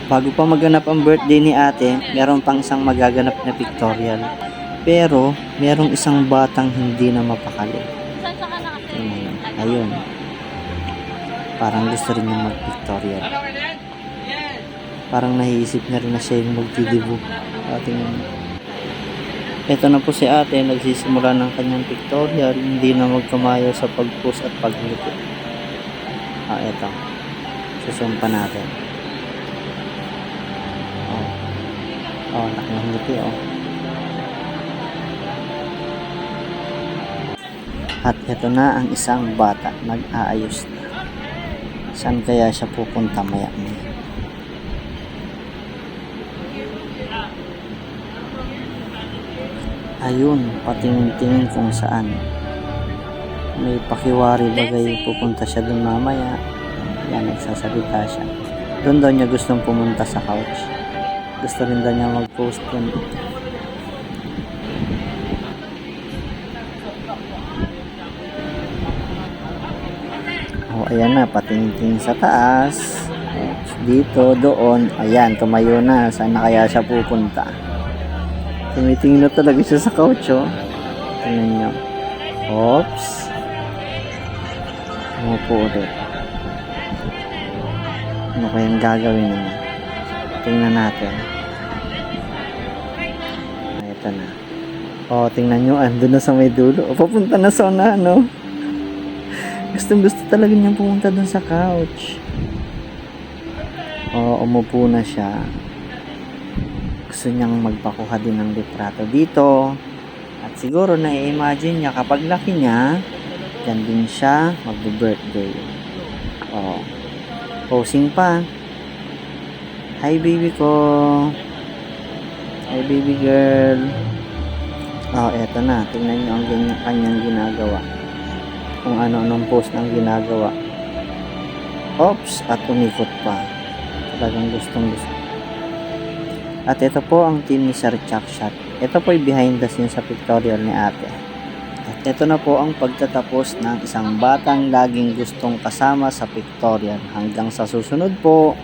Bago pa maganap ang birthday ni ate, meron pang isang magaganap na pictorial. Pero, merong isang batang hindi na mapakali. Ayun. Parang gusto rin niya mag-pictorial. Parang nahiisip na rin na siya yung magdidibo. Ito na po si ate, nagsisimula ng kanyang pictorial. Hindi na magkamayo sa pag-post at pag-ngiti. Ito. Susumpa natin. Nakangiti At ito na ang isang bata, nag-aayos na. Saan kaya siya pupunta maya-maya? Ayun, patingin-tingin kung saan. May pakiwari bagay, pupunta siya dun mamaya. Yan, nagsasalita siya. Doon daw niya gustong pumunta sa couch. Gusto rin daw niya mag-post dun. Ayan na, patingin-tingin sa taas. Dito, doon. Ayan, tumayo na. Saan na kaya siya pupunta? Tumitingin na talaga siya sa couch, oh. Tingnan nyo. Oops. Umupo ulit. Ano kayang gagawin niya? Tingnan natin. Ito na. Tingnan nyo. Andun na sa may dulo. Papunta na sa una, no? Gusto talaga niyang pumunta dun sa couch. Umupo na siya. Gusto niyang magpakuha din ng litrato dito. At siguro na-imagine niya kapag laki niya, dyan din siya mag-birthday. Posing pa. Hi baby ko. Hi baby girl. Eto na. Tingnan niyo ang kanyang ginagawa. Kung ano-anong post ng ginagawa. Oops, at umikot pa. Talagang gustong gusto. At ito po ang team ni Sir Chuckshot. Ito po ay behind the scenes sa pictorial ni ate. At ito na po ang pagtatapos ng isang batang laging gustong kasama sa pictorial. Hanggang sa susunod po.